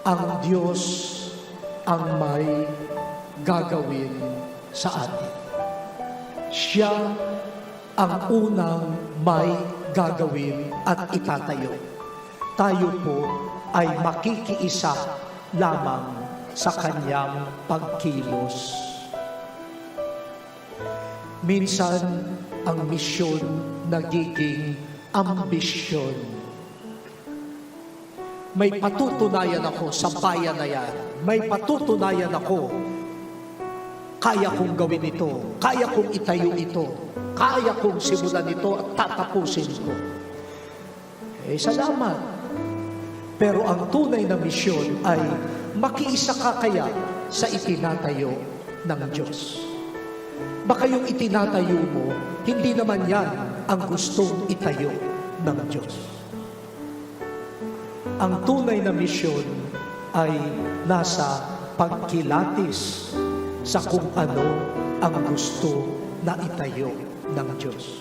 ang Diyos ang may gagawin sa atin. Siya ang unang may gagawin at itatayo. Tayo po ay makikiisa lamang sa kanyang pagkilos. Minsan, ang misyon nagiging ambisyon. May patutunayan ako sa bayan na yan. May patutunayan ako. Kaya kong gawin ito. Kaya kong itayo ito. Kaya kong simulan ito at tatapusin ko. Salamat. Pero ang tunay na misyon ay makiisa ka kaya sa itinatayo ng Diyos. Baka yung itinatayo mo, hindi naman yan ang gustong itayo ng Diyos. Ang tunay na misyon ay nasa pagkilatis sa kung ano ang gusto na itayo ng Diyos.